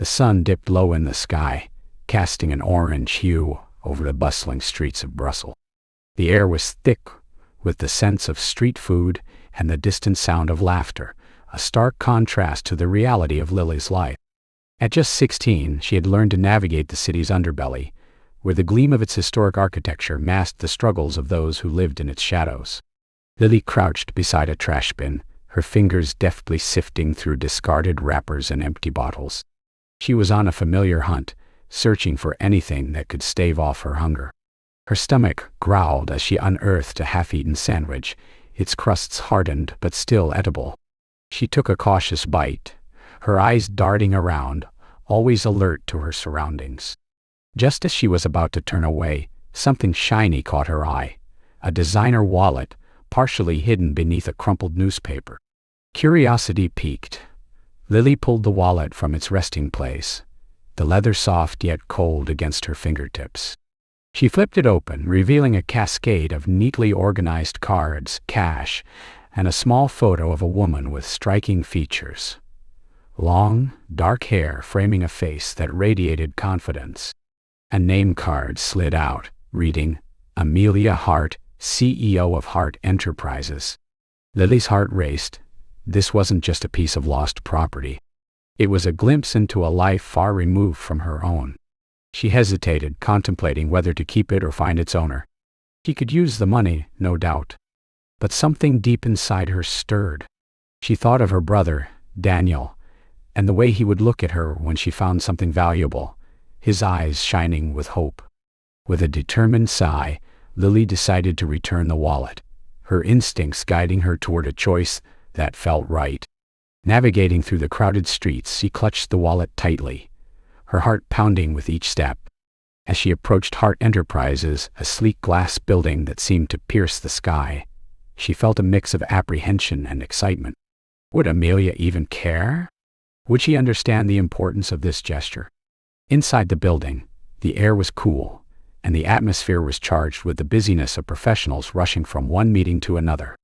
The sun dipped low in the sky, casting an orange hue over the bustling streets of Brussels. The air was thick with the sense of street food and the distant sound of laughter, a stark contrast to the reality of Lily's life. At just 16, she had learned to navigate the city's underbelly, where the gleam of its historic architecture masked the struggles of those who lived in its shadows. Lily crouched beside a trash bin, her fingers deftly sifting through discarded wrappers and empty bottles. She was on a familiar hunt, searching for anything that could stave off her hunger. Her stomach growled as she unearthed a half-eaten sandwich, its crusts hardened but still edible. She took a cautious bite, her eyes darting around, always alert to her surroundings. Just as she was about to turn away, something shiny caught her eye, a designer wallet, partially hidden beneath a crumpled newspaper. Curiosity piqued. Lily pulled the wallet from its resting place, the leather soft yet cold against her fingertips. She flipped it open, revealing a cascade of neatly organized cards, cash, and a small photo of a woman with striking features. Long, dark hair framing a face that radiated confidence. A name card slid out, reading, Amelia Hart, CEO of Hart Enterprises. Lily's heart raced. This wasn't just a piece of lost property. It was a glimpse into a life far removed from her own. She hesitated, contemplating whether to keep it or find its owner. She could use the money, no doubt. But something deep inside her stirred. She thought of her brother, Daniel, and the way he would look at her when she found something valuable, his eyes shining with hope. With a determined sigh, Lily decided to return the wallet, her instincts guiding her toward a choice that felt right. Navigating through the crowded streets, she clutched the wallet tightly, her heart pounding with each step. As she approached Hart Enterprises, a sleek glass building that seemed to pierce the sky, she felt a mix of apprehension and excitement. Would Amelia even care? Would she understand the importance of this gesture? Inside the building, the air was cool, and the atmosphere was charged with the busyness of professionals rushing from one meeting to another.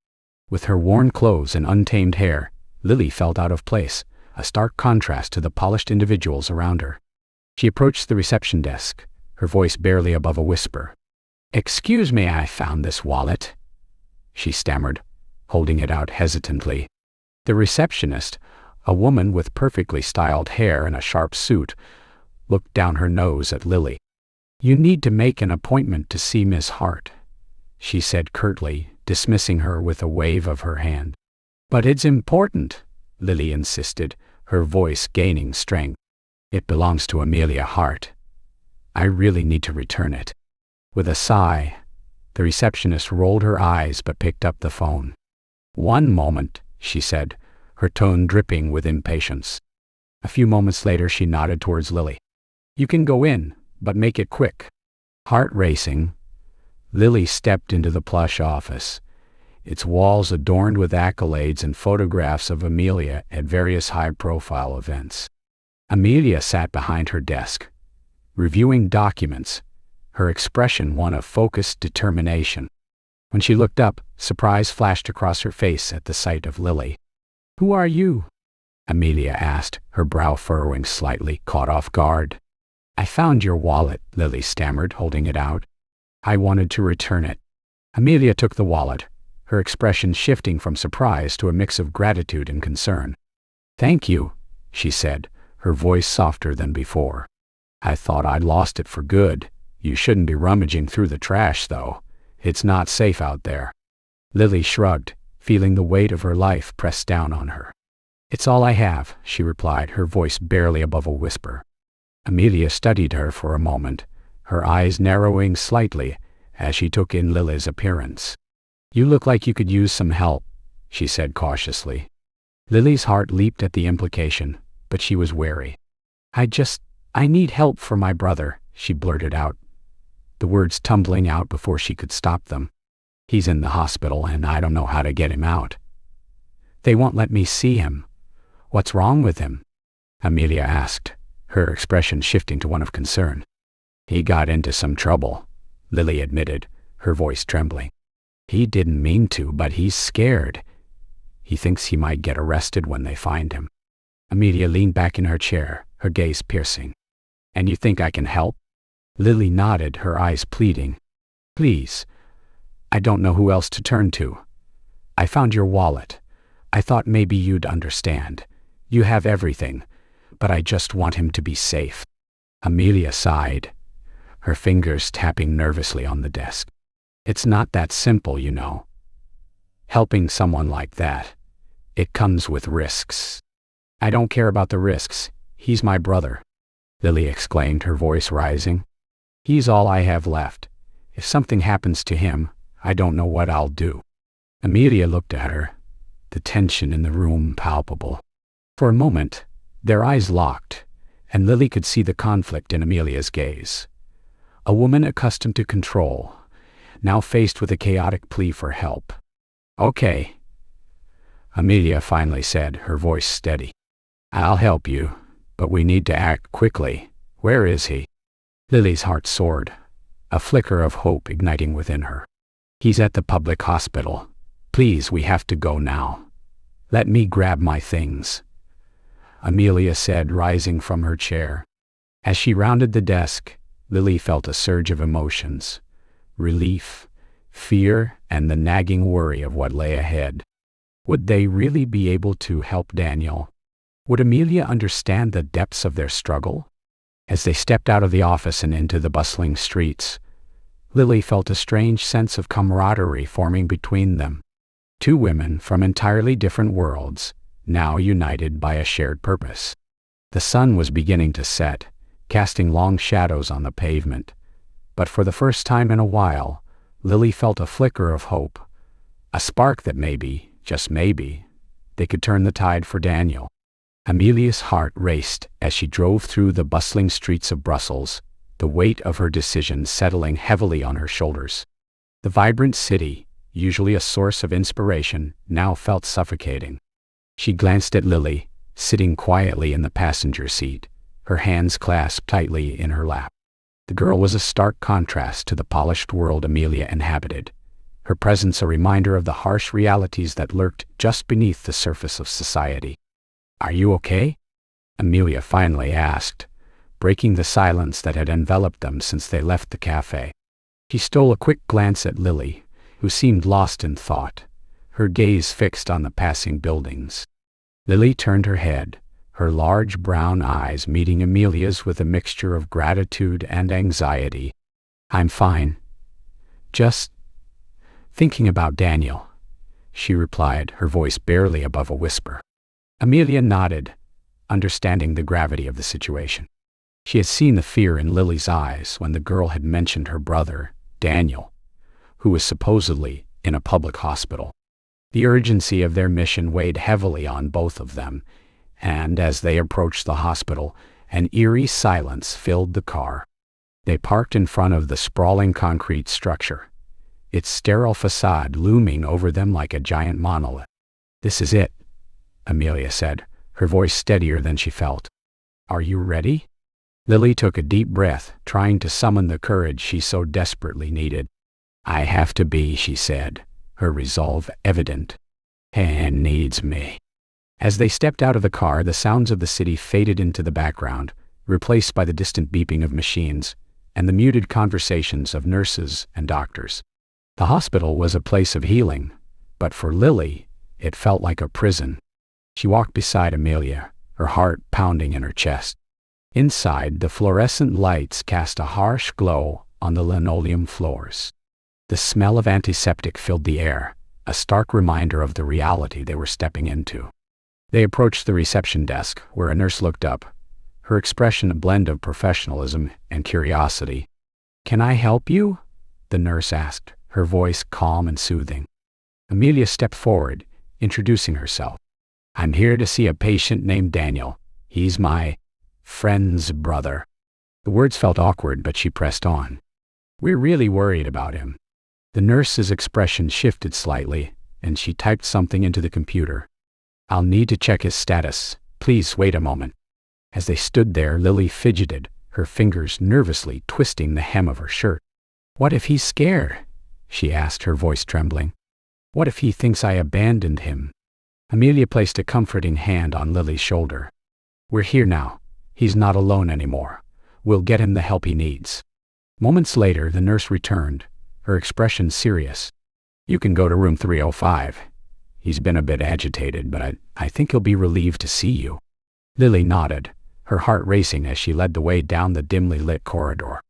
With her worn clothes and untamed hair, Lily felt out of place, a stark contrast to the polished individuals around her. She approached the reception desk, her voice barely above a whisper. "Excuse me, I found this wallet," she stammered, holding it out hesitantly. The receptionist, a woman with perfectly styled hair and a sharp suit, looked down her nose at Lily. "You need to make an appointment to see Miss Hart," she said curtly, dismissing her with a wave of her hand. "But it's important," Lily insisted, her voice gaining strength. "It belongs to Amelia Hart. I really need to return it." With a sigh, the receptionist rolled her eyes but picked up the phone. "One moment," she said, her tone dripping with impatience. A few moments later, she nodded towards Lily. "You can go in, but make it quick." Heart racing, Lily stepped into the plush office, its walls adorned with accolades and photographs of Amelia at various high-profile events. Amelia sat behind her desk, reviewing documents, her expression one of focused determination. When she looked up, surprise flashed across her face at the sight of Lily. "Who are you?" Amelia asked, her brow furrowing slightly, caught off guard. "I found your wallet," Lily stammered, holding it out. "I wanted to return it." Amelia took the wallet, her expression shifting from surprise to a mix of gratitude and concern. "Thank you," she said, her voice softer than before. "I thought I'd lost it for good. You shouldn't be rummaging through the trash, though. It's not safe out there." Lily shrugged, feeling the weight of her life press down on her. "It's all I have," she replied, her voice barely above a whisper. Amelia studied her for a moment, her eyes narrowing slightly as she took in Lily's appearance. "You look like you could use some help," she said cautiously. Lily's heart leaped at the implication, but she was wary. I need help for my brother," she blurted out, the words tumbling out before she could stop them. "He's in the hospital and I don't know how to get him out. They won't let me see him." "What's wrong with him?" Amelia asked, her expression shifting to one of concern. "He got into some trouble," Lily admitted, her voice trembling. "He didn't mean to, but he's scared. He thinks he might get arrested when they find him." Amelia leaned back in her chair, her gaze piercing. And you think I can help? Lily nodded, her eyes pleading. Please. I don't know who else to turn to. I found your wallet. I thought maybe you'd understand. You have everything, but I just want him to be safe. Amelia sighed, her fingers tapping nervously on the desk. It's not that simple, you know. Helping someone like that, it comes with risks. I don't care about the risks. He's my brother, Lily exclaimed, her voice rising. He's all I have left. If something happens to him, I don't know what I'll do. Amelia looked at her, the tension in the room palpable. For a moment, their eyes locked, and Lily could see the conflict in Amelia's gaze. A woman accustomed to control, now faced with a chaotic plea for help. Okay, Amelia finally said, her voice steady. I'll help you, but we need to act quickly. Where is he? Lily's heart soared, a flicker of hope igniting within her. He's at the public hospital. Please, we have to go now. Let me grab my things, Amelia said, rising from her chair. As she rounded the desk, Lily felt a surge of emotions: relief, fear, and the nagging worry of what lay ahead. Would they really be able to help Daniel? Would Amelia understand the depths of their struggle? As they stepped out of the office and into the bustling streets, Lily felt a strange sense of camaraderie forming between them. Two women from entirely different worlds, now united by a shared purpose. The sun was beginning to set, casting long shadows on the pavement, but for the first time in a while, Lily felt a flicker of hope, a spark that maybe, just maybe, they could turn the tide for Daniel. Amelia's heart raced as she drove through the bustling streets of Brussels, the weight of her decision settling heavily on her shoulders. The vibrant city, usually a source of inspiration, now felt suffocating. She glanced at Lily, sitting quietly in the passenger seat, her hands clasped tightly in her lap. The girl was a stark contrast to the polished world Amelia inhabited, her presence a reminder of the harsh realities that lurked just beneath the surface of society. Are you okay? Amelia finally asked, breaking the silence that had enveloped them since they left the cafe. She stole a quick glance at Lily, who seemed lost in thought, her gaze fixed on the passing buildings. Lily turned her head, her large brown eyes meeting Amelia's with a mixture of gratitude and anxiety. I'm fine. Just thinking about Daniel, she replied, her voice barely above a whisper. Amelia nodded, understanding the gravity of the situation. She had seen the fear in Lily's eyes when the girl had mentioned her brother, Daniel, who was supposedly in a public hospital. The urgency of their mission weighed heavily on both of them, and as they approached the hospital, an eerie silence filled the car. They parked in front of the sprawling concrete structure, its sterile facade looming over them like a giant monolith. This is it, Amelia said, her voice steadier than she felt. Are you ready? Lily took a deep breath, trying to summon the courage she so desperately needed. I have to be, she said, her resolve evident. Han needs me. As they stepped out of the car, the sounds of the city faded into the background, replaced by the distant beeping of machines and the muted conversations of nurses and doctors. The hospital was a place of healing, but for Lily, it felt like a prison. She walked beside Amelia, her heart pounding in her chest. Inside, the fluorescent lights cast a harsh glow on the linoleum floors. The smell of antiseptic filled the air, a stark reminder of the reality they were stepping into. They approached the reception desk, where a nurse looked up, her expression a blend of professionalism and curiosity. Can I help you? The nurse asked, her voice calm and soothing. Amelia stepped forward, introducing herself. I'm here to see a patient named Daniel. He's my friend's brother. The words felt awkward, but she pressed on. We're really worried about him. The nurse's expression shifted slightly, and she typed something into the computer. I'll need to check his status. Please wait a moment. As they stood there, Lily fidgeted, her fingers nervously twisting the hem of her shirt. What if he's scared? She asked, her voice trembling. What if he thinks I abandoned him? Amelia placed a comforting hand on Lily's shoulder. We're here now. He's not alone anymore. We'll get him the help he needs." Moments later, the nurse returned, her expression serious. "You can go to room 305. He's been a bit agitated, but I think he'll be relieved to see you." Lily nodded, her heart racing as she led the way down the dimly lit corridor.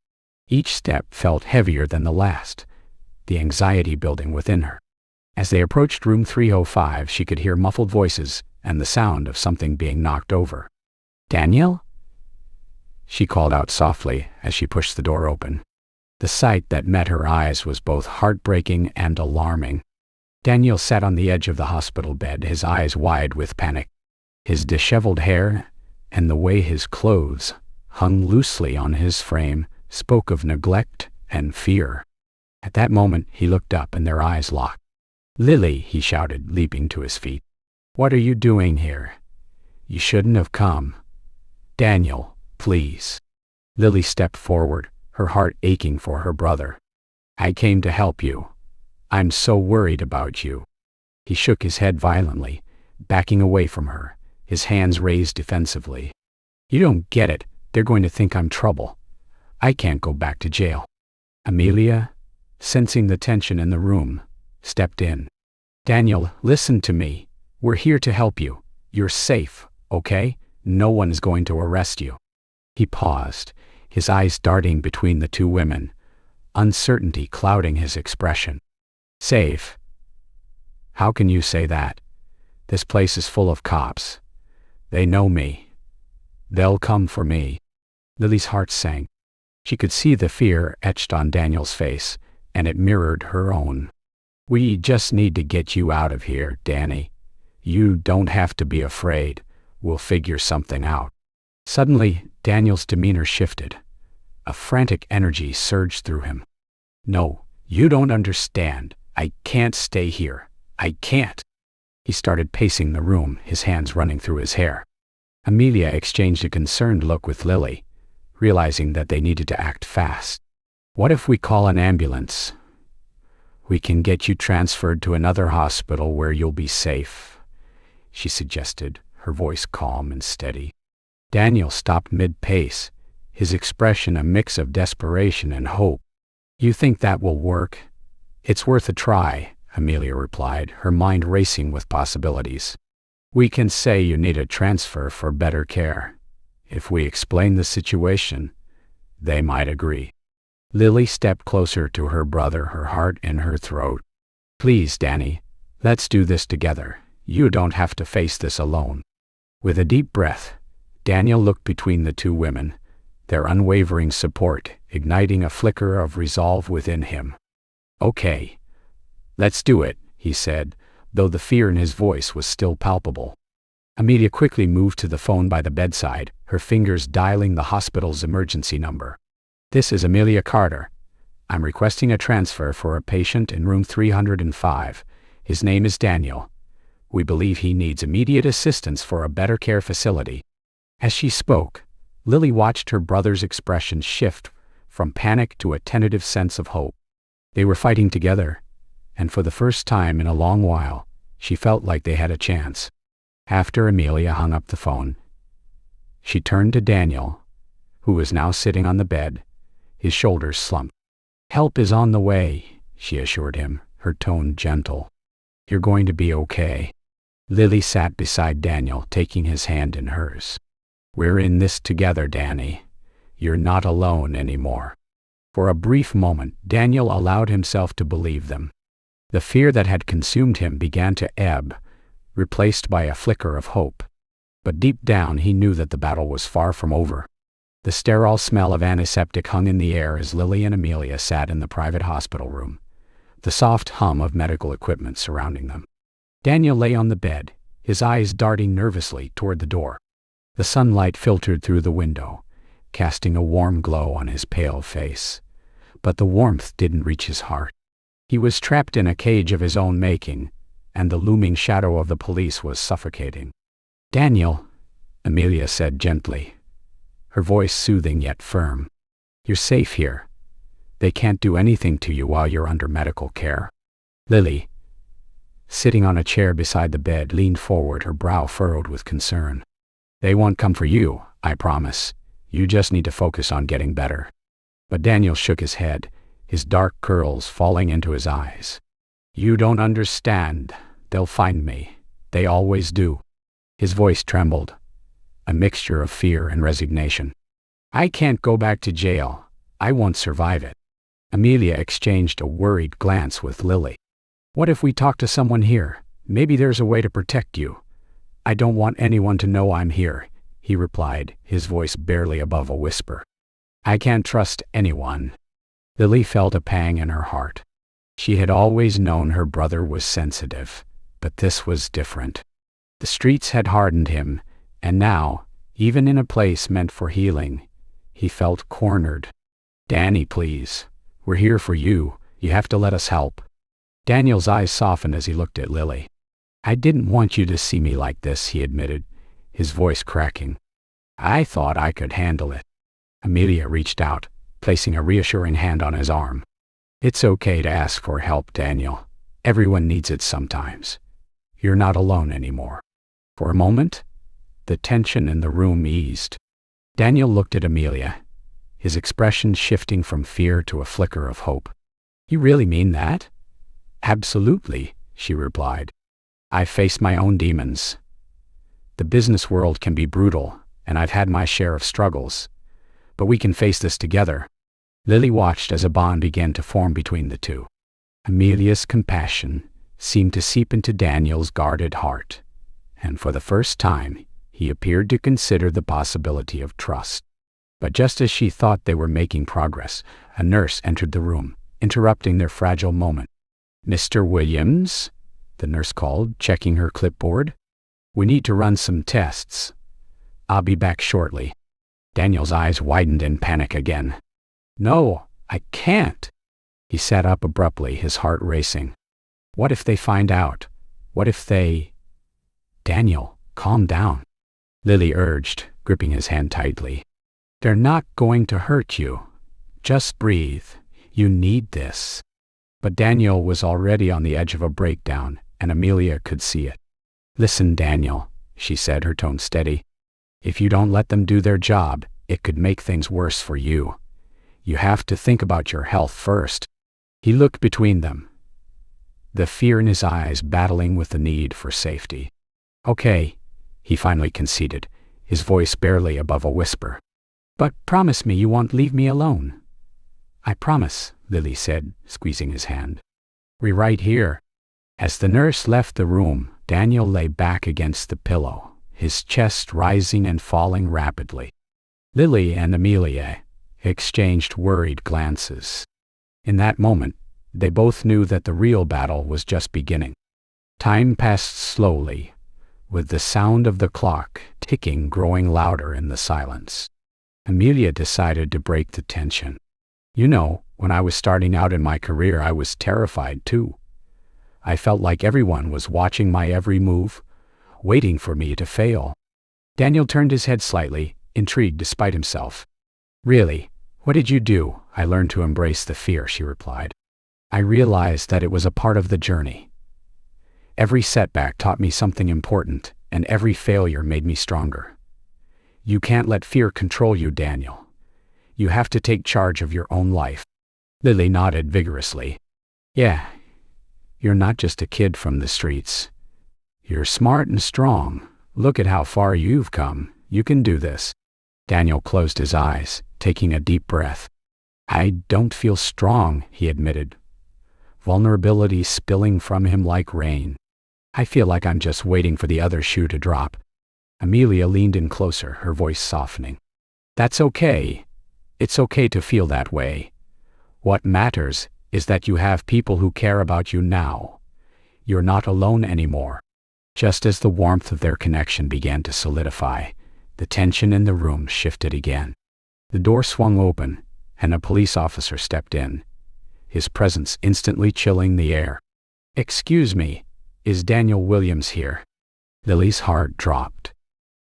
Each step felt heavier than the last, the anxiety building within her. As they approached room 305, she could hear muffled voices and the sound of something being knocked over. "Daniel?" she called out softly as she pushed the door open. The sight that met her eyes was both heartbreaking and alarming. Daniel sat on the edge of the hospital bed, his eyes wide with panic. His disheveled hair and the way his clothes hung loosely on his frame spoke of neglect and fear. At that moment, he looked up and their eyes locked. "Lily," he shouted, leaping to his feet. "What are you doing here? You shouldn't have come. Daniel, please." Lily stepped forward, her heart aching for her brother. "I came to help you. I'm so worried about you." He shook his head violently, backing away from her, his hands raised defensively. "You don't get it. They're going to think I'm trouble. I can't go back to jail." Amelia, sensing the tension in the room, stepped in. "Daniel, listen to me. We're here to help you. You're safe, okay? No one is going to arrest you." He paused, his eyes darting between the two women, uncertainty clouding his expression. "Safe? How can you say that? This place is full of cops. They know me. They'll come for me." Lily's heart sank. She could see the fear etched on Daniel's face, and it mirrored her own. "We just need to get you out of here, Danny. You don't have to be afraid. We'll figure something out." Suddenly, Daniel's demeanor shifted. A frantic energy surged through him. "No, you don't understand. I can't stay here. I can't." He started pacing the room, his hands running through his hair. Amelia exchanged a concerned look with Lily, realizing that they needed to act fast. "What if we call an ambulance? We can get you transferred to another hospital where you'll be safe," she suggested, her voice calm and steady. Daniel stopped mid-pace, his expression a mix of desperation and hope. "You think that will work? It's worth a try," Amelia replied, her mind racing with possibilities. "We can say you need a transfer for better care. If we explain the situation, they might agree." Lily stepped closer to her brother, her heart in her throat. "Please, Danny, let's do this together. You don't have to face this alone." With a deep breath, Daniel looked between the two women, their unwavering support igniting a flicker of resolve within him. "Okay, let's do it," he said, though the fear in his voice was still palpable. Amelia quickly moved to the phone by the bedside, her fingers dialing the hospital's emergency number. "This is Amelia Carter. I'm requesting a transfer for a patient in room 305. His name is Daniel. We believe he needs immediate assistance for a better care facility." As she spoke, Lily watched her brother's expression shift from panic to a tentative sense of hope. They were fighting together, and for the first time in a long while, she felt like they had a chance. After Amelia hung up the phone, she turned to Daniel, who was now sitting on the bed, his shoulders slumped. "Help is on the way," she assured him, her tone gentle. "You're going to be okay." Lily sat beside Daniel, taking his hand in hers. "We're in this together, Danny. You're not alone anymore." For a brief moment, Daniel allowed himself to believe them. The fear that had consumed him began to ebb, replaced by a flicker of hope. But deep down he knew that the battle was far from over. The sterile smell of antiseptic hung in the air as Lily and Amelia sat in the private hospital room, the soft hum of medical equipment surrounding them. Daniel lay on the bed, his eyes darting nervously toward the door. The sunlight filtered through the window, casting a warm glow on his pale face. But the warmth didn't reach his heart. He was trapped in a cage of his own making, and the looming shadow of the police was suffocating. "Daniel," Amelia said gently, her voice soothing yet firm, "you're safe here. They can't do anything to you while you're under medical care." Lily, sitting on a chair beside the bed, leaned forward, her brow furrowed with concern. They won't come for you, I promise. You just need to focus on getting better. But Daniel shook his head, his dark curls falling into his eyes. You don't understand. They'll find me. They always do. His voice trembled, a mixture of fear and resignation. I can't go back to jail. I won't survive it. Amelia exchanged a worried glance with Lily. What if we talk to someone here? Maybe there's a way to protect you. I don't want anyone to know I'm here, he replied, his voice barely above a whisper. I can't trust anyone. Lily felt a pang in her heart. She had always known her brother was sensitive, but this was different. The streets had hardened him, and now, even in a place meant for healing, he felt cornered. Danny, please. We're here for you. You have to let us help. Daniel's eyes softened as he looked at Lily. I didn't want you to see me like this, he admitted, his voice cracking. I thought I could handle it. Amelia reached out, placing a reassuring hand on his arm. It's okay to ask for help, Daniel. Everyone needs it sometimes. You're not alone anymore. For a moment, the tension in the room eased. Daniel looked at Amelia, his expression shifting from fear to a flicker of hope. You really mean that? Absolutely, she replied. I've faced my own demons. The business world can be brutal, and I've had my share of struggles. But we can face this together. Lily watched as a bond began to form between the two. Amelia's compassion seemed to seep into Daniel's guarded heart, and for the first time, he appeared to consider the possibility of trust. But just as she thought they were making progress, a nurse entered the room, interrupting their fragile moment. Mr. Williams? The nurse called, checking her clipboard. We need to run some tests. I'll be back shortly. Daniel's eyes widened in panic again. No, I can't. He sat up abruptly, his heart racing. What if they find out? What if they... Daniel, calm down. Lily urged, gripping his hand tightly. They're not going to hurt you. Just breathe. You need this. But Daniel was already on the edge of a breakdown, and Amelia could see it. Listen, Daniel, she said, her tone steady. If you don't let them do their job, it could make things worse for you. You have to think about your health first. He looked between them, the fear in his eyes battling with the need for safety. Okay, he finally conceded, his voice barely above a whisper. But promise me you won't leave me alone. I promise, Lily said, squeezing his hand. We're right here. As the nurse left the room, Daniel lay back against the pillow, his chest rising and falling rapidly. Lily and Amelia exchanged worried glances. In that moment, they both knew that the real battle was just beginning. Time passed slowly, with the sound of the clock ticking growing louder in the silence. Amelia decided to break the tension. You know, when I was starting out in my career, I was terrified too. I felt like everyone was watching my every move, waiting for me to fail. Daniel turned his head slightly, intrigued despite himself. Really, what did you do? I learned to embrace the fear, she replied. I realized that it was a part of the journey. Every setback taught me something important, and every failure made me stronger. You can't let fear control you, Daniel. You have to take charge of your own life. Lily nodded vigorously. Yeah, you're not just a kid from the streets. You're smart and strong. Look at how far you've come. You can do this. Daniel closed his eyes, taking a deep breath. I don't feel strong, he admitted, vulnerability spilling from him like rain. I feel like I'm just waiting for the other shoe to drop. Amelia leaned in closer, her voice softening. That's okay. It's okay to feel that way. What matters is that you have people who care about you now. You're not alone anymore. Just as the warmth of their connection began to solidify, the tension in the room shifted again. The door swung open, and a police officer stepped in, his presence instantly chilling the air. Excuse me, is Daniel Williams here? Lily's heart dropped.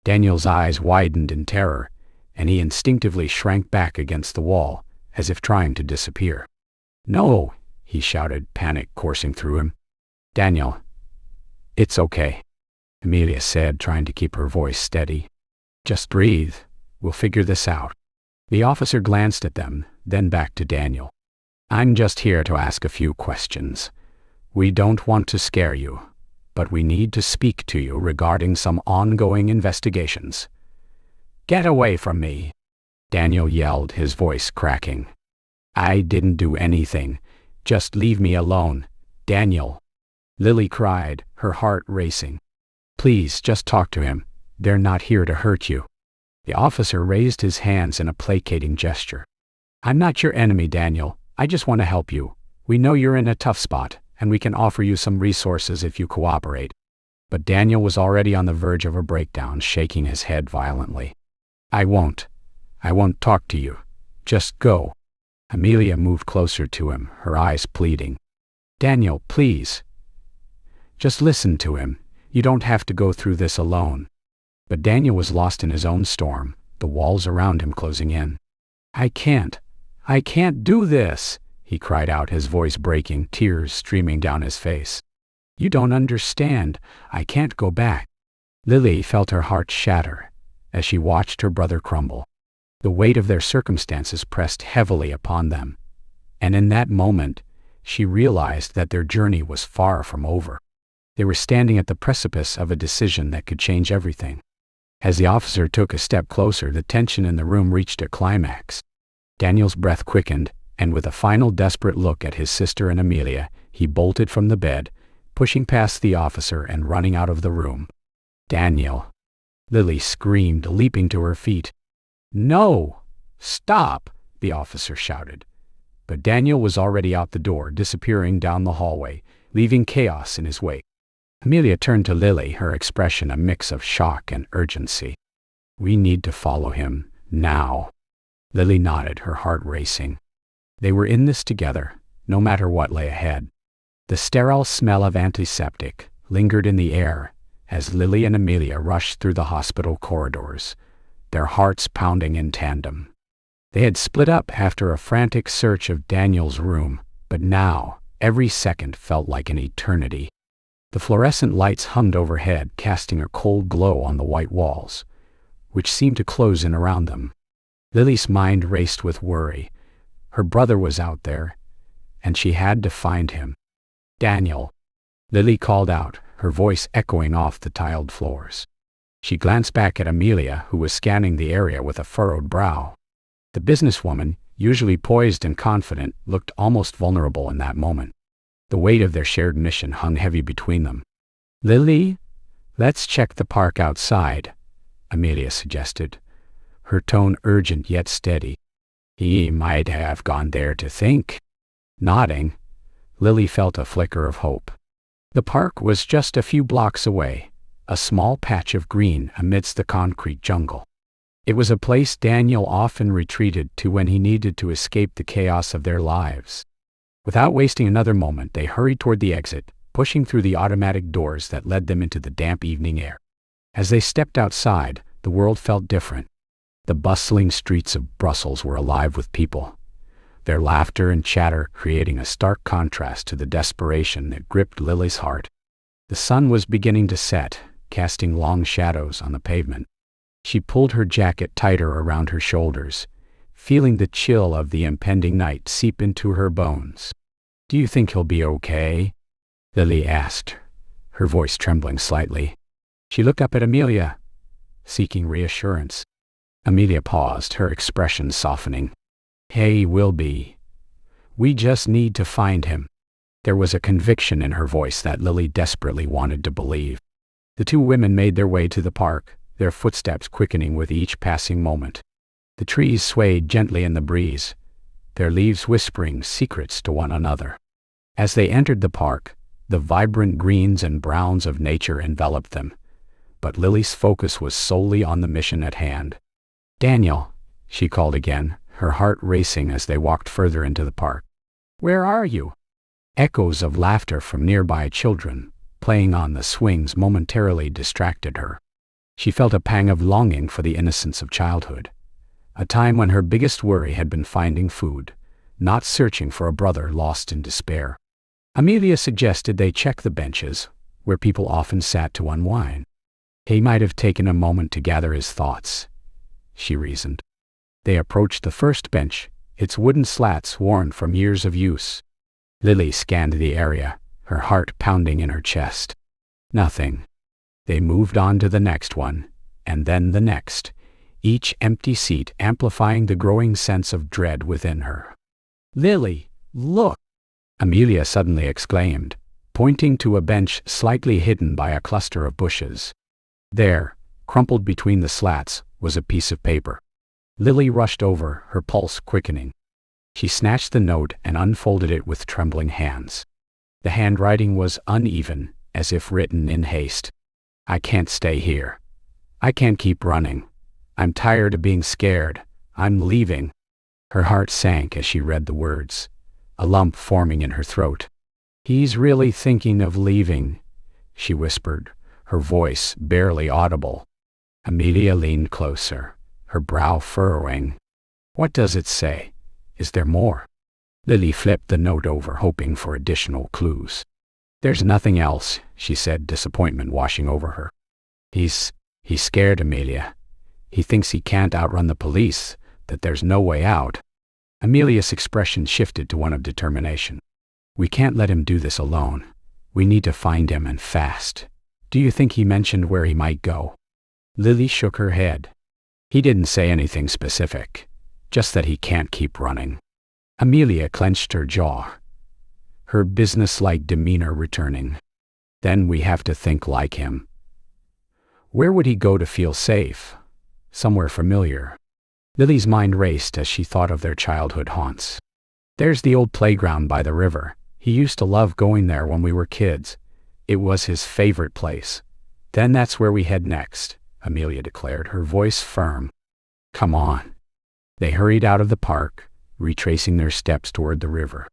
Daniel's eyes widened in terror, and he instinctively shrank back against the wall, as if trying to disappear. No, he shouted, panic coursing through him. Daniel, it's okay, Amelia said, trying to keep her voice steady. Just breathe. We'll figure this out. The officer glanced at them, then back to Daniel. I'm just here to ask a few questions. We don't want to scare you, but we need to speak to you regarding some ongoing investigations. Get away from me, Daniel yelled, his voice cracking. I didn't do anything. Just leave me alone, Daniel. Lily cried, her heart racing. Please, just talk to him. They're not here to hurt you. The officer raised his hands in a placating gesture. I'm not your enemy, Daniel. I just want to help you. We know you're in a tough spot, and we can offer you some resources if you cooperate. But Daniel was already on the verge of a breakdown, shaking his head violently. I won't talk to you. Just go. Amelia moved closer to him, her eyes pleading. Daniel, please. Just listen to him. You don't have to go through this alone. But Daniel was lost in his own storm, the walls around him closing in. I can't do this, he cried out, his voice breaking, tears streaming down his face. You don't understand. I can't go back. Lily felt her heart shatter as she watched her brother crumble. The weight of their circumstances pressed heavily upon them, and in that moment, she realized that their journey was far from over. They were standing at the precipice of a decision that could change everything. As the officer took a step closer, the tension in the room reached a climax. Daniel's breath quickened, and with a final desperate look at his sister and Amelia, he bolted from the bed, pushing past the officer and running out of the room. Daniel! Lily screamed, leaping to her feet. No! Stop! The officer shouted. But Daniel was already out the door, disappearing down the hallway, leaving chaos in his wake. Amelia turned to Lily, her expression a mix of shock and urgency. We need to follow him, now. Lily nodded, her heart racing. They were in this together, no matter what lay ahead. The sterile smell of antiseptic lingered in the air as Lily and Amelia rushed through the hospital corridors, their hearts pounding in tandem. They had split up after a frantic search of Daniel's room, but now every second felt like an eternity. The fluorescent lights hummed overhead, casting a cold glow on the white walls, which seemed to close in around them. Lily's mind raced with worry. Her brother was out there, and she had to find him. Daniel! Lily called out, her voice echoing off the tiled floors. She glanced back at Amelia, who was scanning the area with a furrowed brow. The businesswoman, usually poised and confident, looked almost vulnerable in that moment. The weight of their shared mission hung heavy between them. Lily, let's check the park outside, Amelia suggested, her tone urgent yet steady. He might have gone there to think. Nodding, Lily felt a flicker of hope. The park was just a few blocks away, a small patch of green amidst the concrete jungle. It was a place Daniel often retreated to when he needed to escape the chaos of their lives. Without wasting another moment, they hurried toward the exit, pushing through the automatic doors that led them into the damp evening air. As they stepped outside, the world felt different. The bustling streets of Brussels were alive with people, their laughter and chatter creating a stark contrast to the desperation that gripped Lily's heart. The sun was beginning to set, casting long shadows on the pavement. She pulled her jacket tighter around her shoulders, feeling the chill of the impending night seep into her bones. Do you think he'll be okay? Lily asked, her voice trembling slightly. She looked up at Amelia, seeking reassurance. Amelia paused, her expression softening. He will be. We just need to find him. There was a conviction in her voice that Lily desperately wanted to believe. The two women made their way to the park, their footsteps quickening with each passing moment. The trees swayed gently in the breeze, their leaves whispering secrets to one another. As they entered the park, the vibrant greens and browns of nature enveloped them, but Lily's focus was solely on the mission at hand. Daniel, she called again, her heart racing as they walked further into the park. Where are you? Echoes of laughter from nearby children, playing on the swings, momentarily distracted her. She felt a pang of longing for the innocence of childhood, a time when her biggest worry had been finding food, not searching for a brother lost in despair. Amelia suggested they check the benches, where people often sat to unwind. He might have taken a moment to gather his thoughts, she reasoned. They approached the first bench, its wooden slats worn from years of use. Lily scanned the area, her heart pounding in her chest. Nothing. They moved on to the next one, and then the next, each empty seat amplifying the growing sense of dread within her. "Lily, look!" Amelia suddenly exclaimed, pointing to a bench slightly hidden by a cluster of bushes. There, crumpled between the slats, was a piece of paper. Lily rushed over, her pulse quickening. She snatched the note and unfolded it with trembling hands. The handwriting was uneven, as if written in haste. "I can't stay here. I can't keep running. I'm tired of being scared. I'm leaving." Her heart sank as she read the words, a lump forming in her throat. "He's really thinking of leaving," she whispered, her voice barely audible. Amelia leaned closer, her brow furrowing. "What does it say? Is there more?" Lily flipped the note over, hoping for additional clues. "There's nothing else," she said, disappointment washing over her. He's scared, Amelia. He thinks he can't outrun the police, that there's no way out." Amelia's expression shifted to one of determination. "We can't let him do this alone. We need to find him, and fast. Do you think he mentioned where he might go?" Lily shook her head. "He didn't say anything specific, just that he can't keep running." Amelia clenched her jaw, her businesslike demeanor returning. "Then we have to think like him. Where would he go to feel safe? Somewhere familiar." Lily's mind raced as she thought of their childhood haunts. "There's the old playground by the river. He used to love going there when we were kids. It was his favorite place." "Then that's where we head next," Amelia declared, her voice firm. "Come on." They hurried out of the park, retracing their steps toward the river.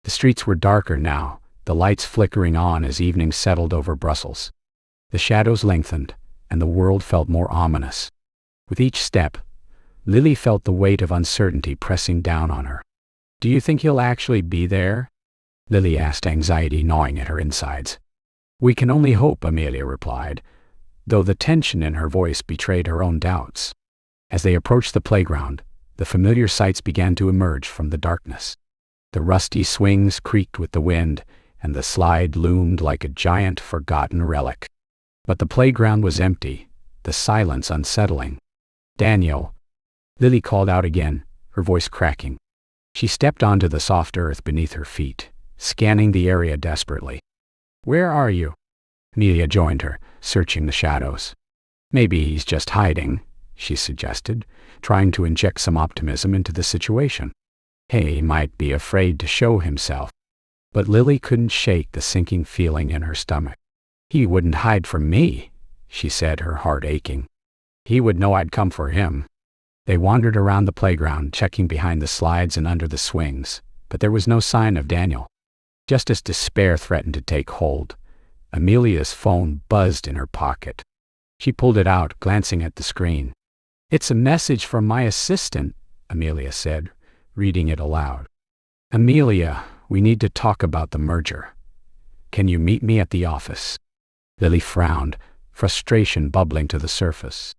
The streets were darker now, the lights flickering on as evening settled over Brussels. The shadows lengthened, and the world felt more ominous. With each step, Lily felt the weight of uncertainty pressing down on her. "Do you think he'll actually be there?" Lily asked, anxiety gnawing at her insides. "We can only hope," Amelia replied, though the tension in her voice betrayed her own doubts. As they approached the playground, the familiar sights began to emerge from the darkness. The rusty swings creaked with the wind, and the slide loomed like a giant forgotten relic. But the playground was empty, the silence unsettling. "Daniel," Lily called out again, her voice cracking. She stepped onto the soft earth beneath her feet, scanning the area desperately. "Where are you?" Amelia joined her, searching the shadows. "Maybe he's just hiding," she suggested, trying to inject some optimism into the situation. He might be afraid to show himself. But Lily couldn't shake the sinking feeling in her stomach. "He wouldn't hide from me," she said, her heart aching. "He would know I'd come for him." They wandered around the playground, checking behind the slides and under the swings, but there was no sign of Daniel. Just as despair threatened to take hold, Amelia's phone buzzed in her pocket. She pulled it out, glancing at the screen. "It's a message from my assistant," Amelia said, reading it aloud. "Amelia, we need to talk about the merger. Can you meet me at the office?" Lily frowned, frustration bubbling to the surface.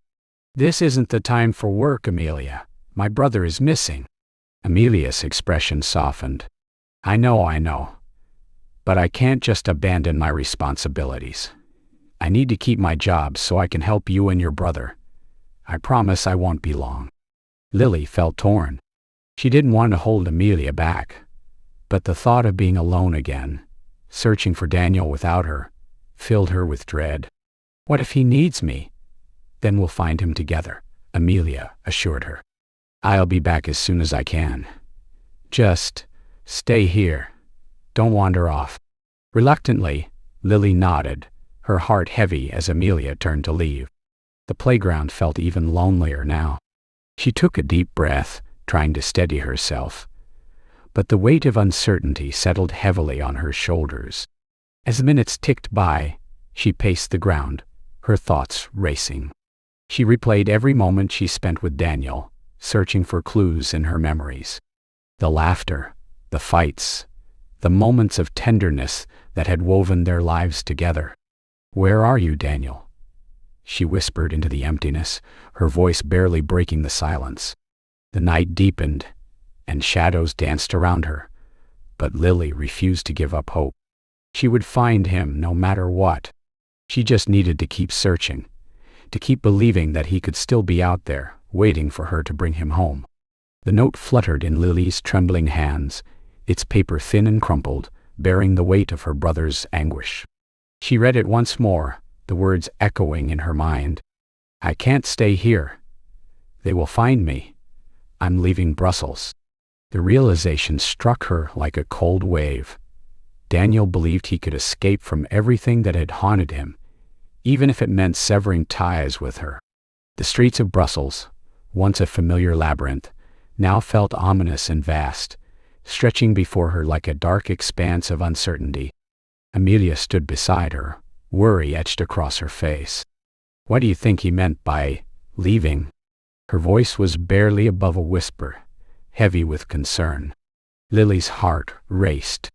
"This isn't the time for work, Amelia. My brother is missing." Amelia's expression softened. I know. But I can't just abandon my responsibilities. I need to keep my job so I can help you and your brother. I promise I won't be long." Lily felt torn. She didn't want to hold Amelia back, but the thought of being alone again, searching for Daniel without her, filled her with dread. "What if he needs me?" "Then we'll find him together," Amelia assured her. "I'll be back as soon as I can. Just stay here. Don't wander off." Reluctantly, Lily nodded, her heart heavy as Amelia turned to leave. The playground felt even lonelier now. She took a deep breath, trying to steady herself, but the weight of uncertainty settled heavily on her shoulders. As the minutes ticked by, she paced the ground, her thoughts racing. She replayed every moment she spent with Daniel, searching for clues in her memories. The laughter, the fights, the moments of tenderness that had woven their lives together. "Where are you, Daniel?" she whispered into the emptiness, her voice barely breaking the silence. The night deepened, and shadows danced around her, but Lily refused to give up hope. She would find him no matter what. She just needed to keep searching, to keep believing that he could still be out there, waiting for her to bring him home. The note fluttered in Lily's trembling hands, its paper thin and crumpled, bearing the weight of her brother's anguish. She read it once more, the words echoing in her mind. "I can't stay here. They will find me. I'm leaving Brussels." The realization struck her like a cold wave. Daniel believed he could escape from everything that had haunted him, even if it meant severing ties with her. The streets of Brussels, once a familiar labyrinth, now felt ominous and vast, stretching before her like a dark expanse of uncertainty. Amelia stood beside her, worry etched across her face. "What do you think he meant by leaving?" Her voice was barely above a whisper, heavy with concern. Lily's heart raced.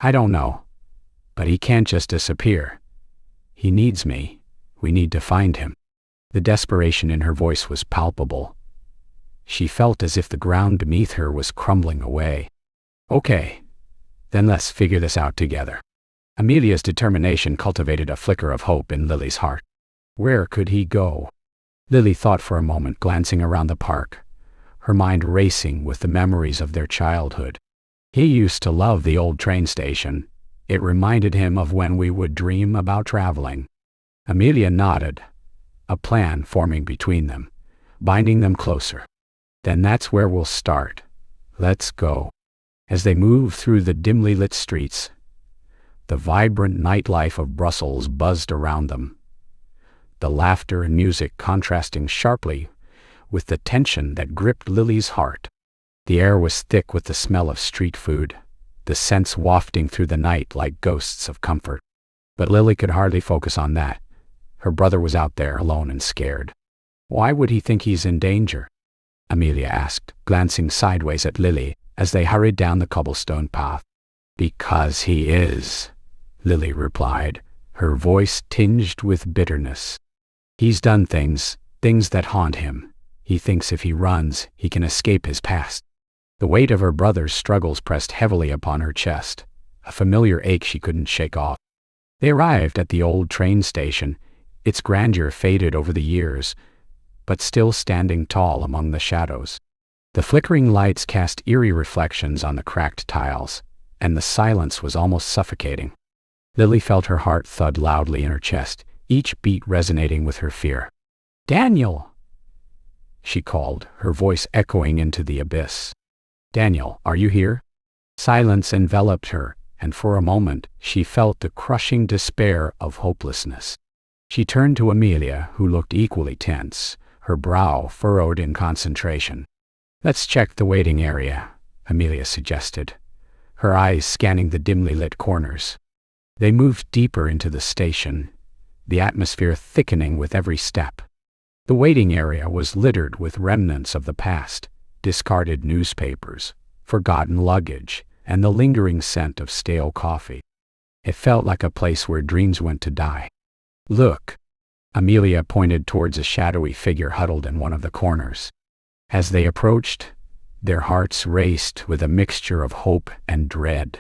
"I don't know, but he can't just disappear. He needs me. We need to find him." The desperation in her voice was palpable. She felt as if the ground beneath her was crumbling away. "Okay, then let's figure this out together." Amelia's determination cultivated a flicker of hope in Lily's heart. Where could he go? Lily thought for a moment, glancing around the park, her mind racing with the memories of their childhood. He used to love the old train station. It reminded him of when we would dream about traveling. Amelia nodded, a plan forming between them, binding them closer. "Then that's where we'll start. Let's go." As they moved through the dimly lit streets, the vibrant nightlife of Brussels buzzed around them, the laughter and music contrasting sharply with the tension that gripped Lily's heart. The air was thick with the smell of street food, the scents wafting through the night like ghosts of comfort. But Lily could hardly focus on that. Her brother was out there alone and scared. "Why would he think he's in danger?" Amelia asked, glancing sideways at Lily as they hurried down the cobblestone path. "Because he is," Lily replied, her voice tinged with bitterness. "He's done things that haunt him. He thinks if he runs, he can escape his past." The weight of her brother's struggles pressed heavily upon her chest, a familiar ache she couldn't shake off. They arrived at the old train station, its grandeur faded over the years, but still standing tall among the shadows. The flickering lights cast eerie reflections on the cracked tiles, and the silence was almost suffocating. Lily felt her heart thud loudly in her chest, each beat resonating with her fear. "Daniel!" she called, her voice echoing into the abyss. "Daniel, are you here?" Silence enveloped her, and for a moment she felt the crushing despair of hopelessness. She turned to Amelia, who looked equally tense, her brow furrowed in concentration. "Let's check the waiting area," Amelia suggested, her eyes scanning the dimly lit corners. They moved deeper into the station, the atmosphere thickening with every step. The waiting area was littered with remnants of the past, discarded newspapers, forgotten luggage, and the lingering scent of stale coffee. It felt like a place where dreams went to die. "Look," Amelia pointed towards a shadowy figure huddled in one of the corners. As they approached, their hearts raced with a mixture of hope and dread.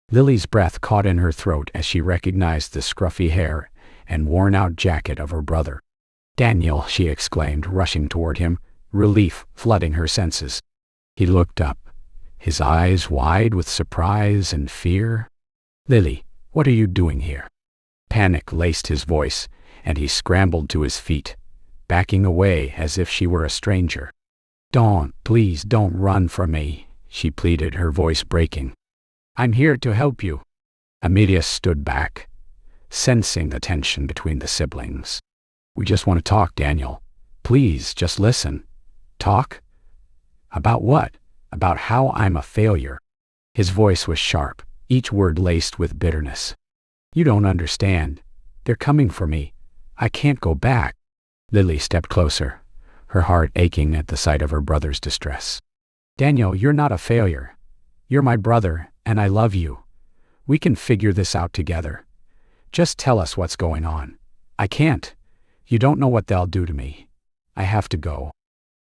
Lily's breath caught in her throat as she recognized the scruffy hair and worn-out jacket of her brother. "Daniel!" she exclaimed, rushing toward him, relief flooding her senses. He looked up, his eyes wide with surprise and fear. "Lily, what are you doing here?" Panic laced his voice, and he scrambled to his feet, backing away as if she were a stranger. Please don't run from me," she pleaded, her voice breaking. "I'm here to help you." Amelia stood back, sensing the tension between the siblings. "We just want to talk, Daniel. Please, just listen." "Talk? About what?" "About how I'm a failure." His voice was sharp, each word laced with bitterness. "You don't understand. They're coming for me. I can't go back." Lily stepped closer, her heart aching at the sight of her brother's distress. "Daniel, you're not a failure. You're my brother, and I love you. We can figure this out together. Just tell us what's going on." "I can't. You don't know what they'll do to me. I have to go."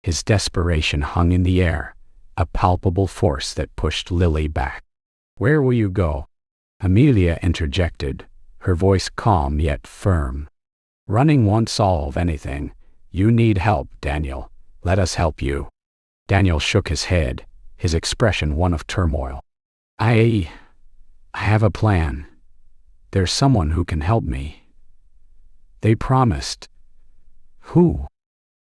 His desperation hung in the air, a palpable force that pushed Lily back. "Where will you go?" Amelia interjected, her voice calm yet firm. "Running won't solve anything. You need help, Daniel. Let us help you." Daniel shook his head, his expression one of turmoil. I have a plan. There's someone who can help me. They promised." "Who?"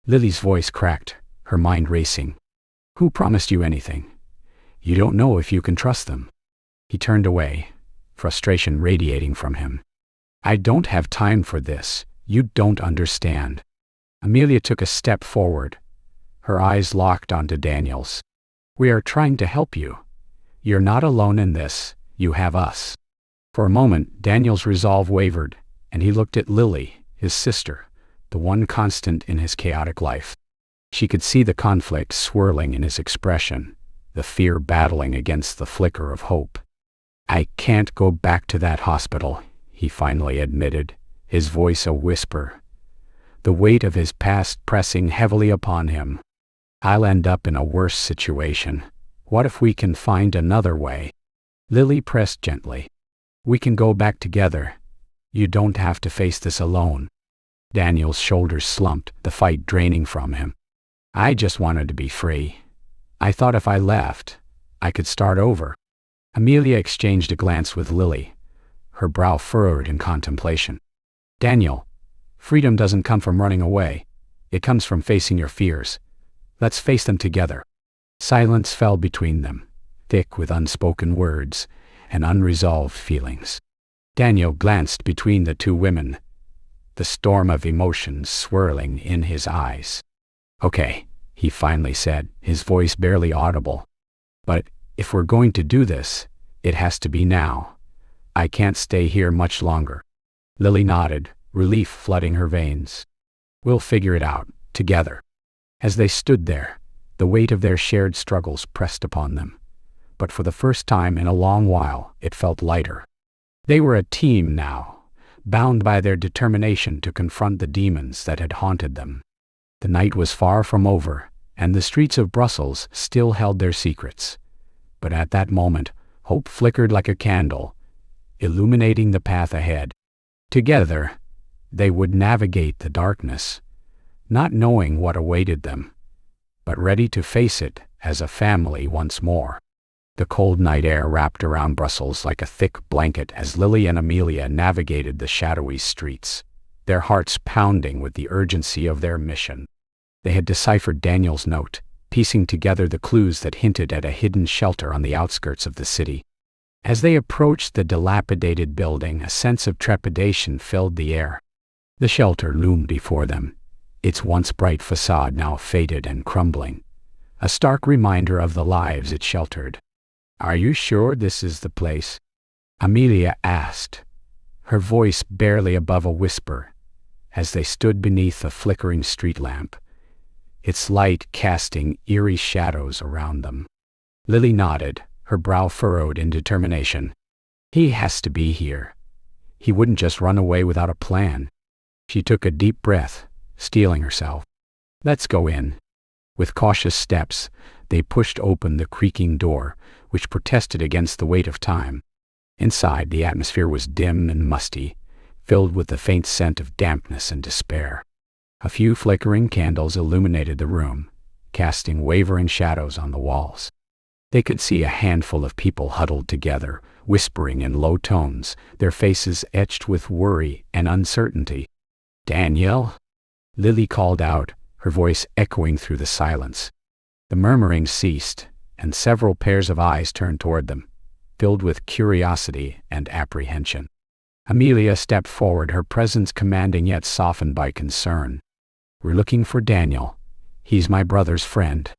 Lily's voice cracked, her mind racing. "Who promised you anything? You don't know if you can trust them." He turned away, frustration radiating from him. "I don't have time for this. You don't understand." Amelia took a step forward, her eyes locked onto Daniel's. "We are trying to help you. You're not alone in this. You have us." For a moment, Daniel's resolve wavered, and he looked at Lily, his sister, the one constant in his chaotic life. She could see the conflict swirling in his expression, the fear battling against the flicker of hope. "I can't go back to that hospital," he finally admitted, his voice a whisper, the weight of his past pressing heavily upon him. "I'll end up in a worse situation. What if we can find another way?" Lily pressed gently. "We can go back together. You don't have to face this alone." Daniel's shoulders slumped, the fight draining from him. "I just wanted to be free. I thought if I left, I could start over." Amelia exchanged a glance with Lily, her brow furrowed in contemplation. "Daniel, freedom doesn't come from running away. It comes from facing your fears. Let's face them together." Silence fell between them, thick with unspoken words and unresolved feelings. Daniel glanced between the two women, the storm of emotions swirling in his eyes. "Okay," he finally said, his voice barely audible. "But if we're going to do this, it has to be now. I can't stay here much longer." Lily nodded, relief flooding her veins. "We'll figure it out, together." As they stood there, the weight of their shared struggles pressed upon them. But for the first time in a long while, it felt lighter. They were a team now, bound by their determination to confront the demons that had haunted them. The night was far from over, and the streets of Brussels still held their secrets. But at that moment, hope flickered like a candle, illuminating the path ahead. Together, they would navigate the darkness, not knowing what awaited them, but ready to face it as a family once more. The cold night air wrapped around Brussels like a thick blanket as Lily and Amelia navigated the shadowy streets, their hearts pounding with the urgency of their mission. They had deciphered Daniel's note, piecing together the clues that hinted at a hidden shelter on the outskirts of the city. As they approached the dilapidated building, a sense of trepidation filled the air. The shelter loomed before them, its once bright facade now faded and crumbling, a stark reminder of the lives it sheltered. "Are you sure this is the place?" Amelia asked, her voice barely above a whisper, as they stood beneath a flickering street lamp, its light casting eerie shadows around them. Lily nodded, her brow furrowed in determination. "He has to be here. He wouldn't just run away without a plan." She took a deep breath, steeling herself. "Let's go in." With cautious steps, they pushed open the creaking door, which protested against the weight of time. Inside, the atmosphere was dim and musty, filled with the faint scent of dampness and despair. A few flickering candles illuminated the room, casting wavering shadows on the walls. They could see a handful of people huddled together, whispering in low tones, their faces etched with worry and uncertainty. "Daniel?" Lily called out, her voice echoing through the silence. The murmuring ceased, and several pairs of eyes turned toward them, filled with curiosity and apprehension. Amelia stepped forward, her presence commanding yet softened by concern. "We're looking for Daniel. He's my brother's friend."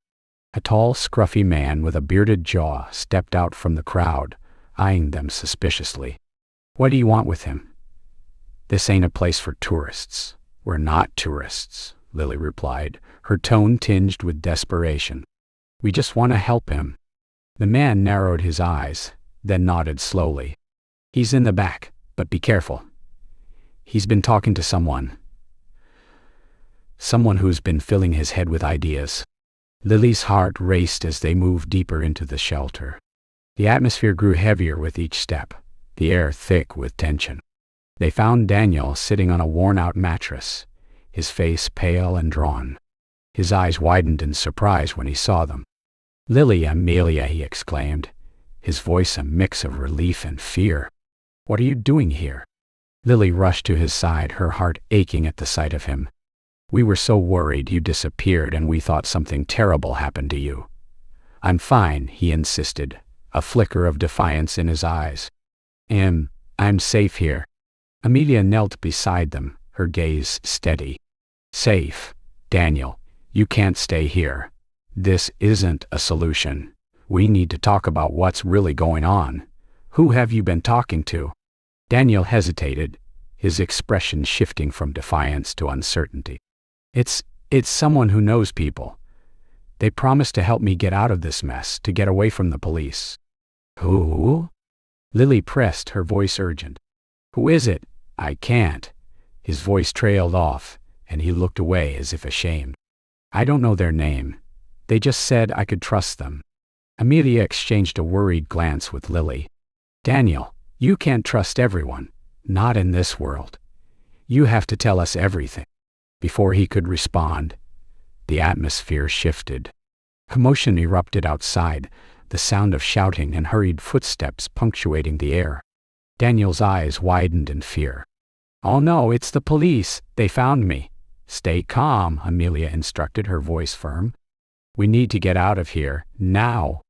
A tall, scruffy man with a bearded jaw stepped out from the crowd, eyeing them suspiciously. "What do you want with him?" "This ain't a place for tourists." "We're not tourists," Lily replied, her tone tinged with desperation. "We just want to help him." The man narrowed his eyes, then nodded slowly. "He's in the back, but be careful. He's been talking to someone." someone who's been filling his head with ideas. Lily's heart raced as they moved deeper into the shelter. The atmosphere grew heavier with each step, the air thick with tension. They found Daniel sitting on a worn-out mattress, his face pale and drawn. His eyes widened in surprise when he saw them. "Lily, Amelia," he exclaimed, his voice a mix of relief and fear. "What are you doing here?" Lily rushed to his side, her heart aching at the sight of him. "We were so worried you disappeared and we thought something terrible happened to you." "I'm fine," he insisted, a flicker of defiance in his eyes. I'm safe here." Amelia knelt beside them, her gaze steady. "Safe? Daniel, you can't stay here. This isn't a solution. We need to talk about what's really going on. Who have you been talking to?" Daniel hesitated, his expression shifting from defiance to uncertainty. It's someone who knows people. They promised to help me get out of this mess, to get away from the police." "Who?" Lily pressed, her voice urgent. "Who is it?" "I can't." His voice trailed off, and he looked away as if ashamed. "I don't know their name. They just said I could trust them." Amelia exchanged a worried glance with Lily. "Daniel, you can't trust everyone. Not in this world. You have to tell us everything." Before he could respond, the atmosphere shifted. Commotion erupted outside, the sound of shouting and hurried footsteps punctuating the air. Daniel's eyes widened in fear. "Oh no, it's the police. They found me." "Stay calm," Amelia instructed, her voice firm. "We need to get out of here, now."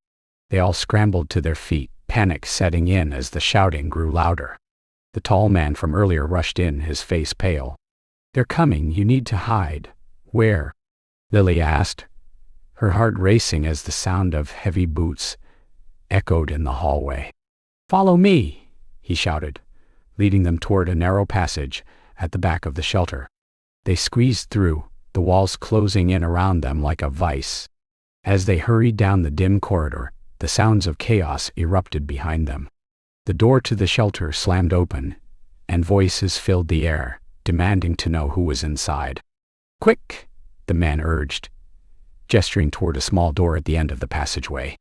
They all scrambled to their feet, panic setting in as the shouting grew louder. The tall man from earlier rushed in, his face pale. "They're coming, you need to hide." "Where?" Lily asked, her heart racing as the sound of heavy boots echoed in the hallway. "Follow me," he shouted, leading them toward a narrow passage at the back of the shelter. They squeezed through, the walls closing in around them like a vice. As they hurried down the dim corridor, the sounds of chaos erupted behind them. The door to the shelter slammed open, and voices filled the air, demanding to know who was inside. "Quick!" the man urged, gesturing toward a small door at the end of the passageway.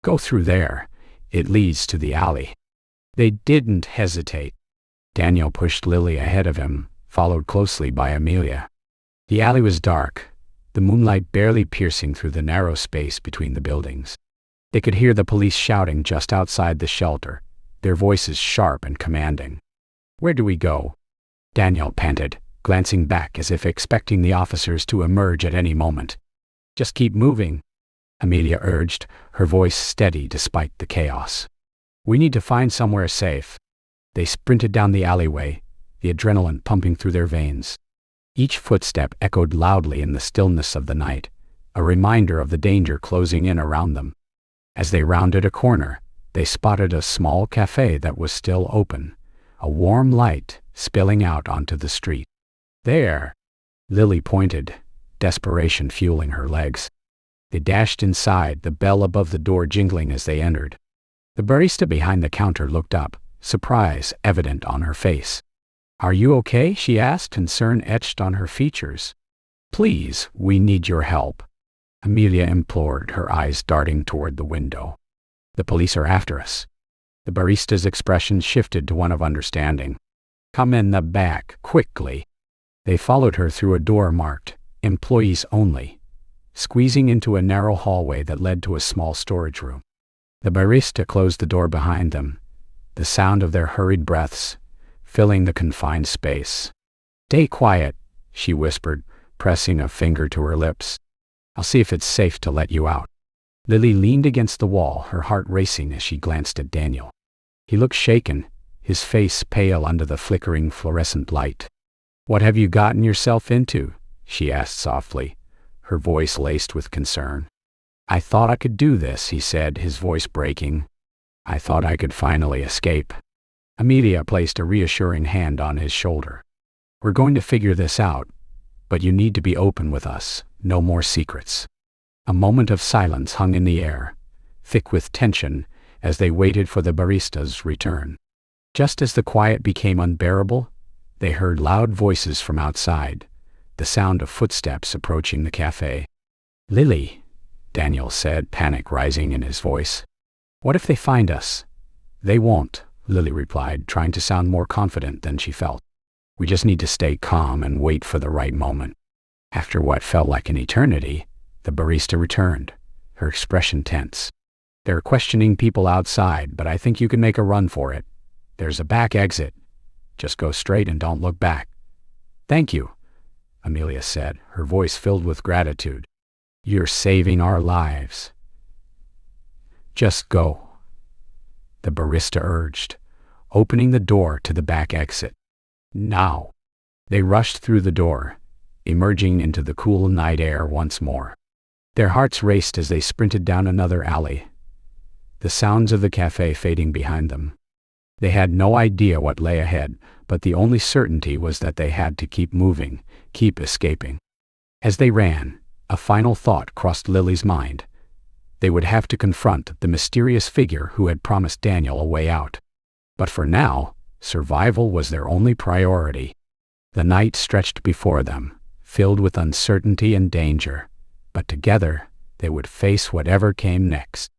"Go through there. It leads to the alley." They didn't hesitate. Daniel pushed Lily ahead of him, followed closely by Amelia. The alley was dark, the moonlight barely piercing through the narrow space between the buildings. They could hear the police shouting just outside the shelter, their voices sharp and commanding. "Where do we go?" Daniel panted, glancing back as if expecting the officers to emerge at any moment. "Just keep moving," Amelia urged, her voice steady despite the chaos. "We need to find somewhere safe." They sprinted down the alleyway, the adrenaline pumping through their veins. Each footstep echoed loudly in the stillness of the night, a reminder of the danger closing in around them. As they rounded a corner, they spotted a small cafe that was still open, a warm light spilling out onto the street. "There!" Lily pointed, desperation fueling her legs. They dashed inside, the bell above the door jingling as they entered. The barista behind the counter looked up, surprise evident on her face. "Are you okay?" she asked, concern etched on her features. "Please, we need your help," Amelia implored, her eyes darting toward the window. "The police are after us." The barista's expression shifted to one of understanding. "Come in the back, quickly." They followed her through a door marked, "Employees Only," squeezing into a narrow hallway that led to a small storage room. The barista closed the door behind them, the sound of their hurried breaths filling the confined space. "Stay quiet," she whispered, pressing a finger to her lips. "I'll see if it's safe to let you out." Lily leaned against the wall, her heart racing as she glanced at Daniel. He looked shaken, his face pale under the flickering fluorescent light. "What have you gotten yourself into?" she asked softly, her voice laced with concern. "I thought I could do this," he said, his voice breaking. "I thought I could finally escape." Amelia placed a reassuring hand on his shoulder. "We're going to figure this out, but you need to be open with us, no more secrets." A moment of silence hung in the air, thick with tension, as they waited for the barista's return. Just as the quiet became unbearable, they heard loud voices from outside, the sound of footsteps approaching the cafe. "Lily," Daniel said, panic rising in his voice. "What if they find us?" "They won't," Lily replied, trying to sound more confident than she felt. "We just need to stay calm and wait for the right moment." After what felt like an eternity, the barista returned, her expression tense. "They're questioning people outside, but I think you can make a run for it. There's a back exit. Just go straight and don't look back." "Thank you," Amelia said, her voice filled with gratitude. "You're saving our lives." "Just go," the barista urged, opening the door to the back exit. "Now." They rushed through the door, emerging into the cool night air once more. Their hearts raced as they sprinted down another alley, the sounds of the cafe fading behind them. They had no idea what lay ahead, but the only certainty was that they had to keep moving, keep escaping. As they ran, a final thought crossed Lily's mind. They would have to confront the mysterious figure who had promised Daniel a way out. But for now, survival was their only priority. The night stretched before them, filled with uncertainty and danger, but together they would face whatever came next.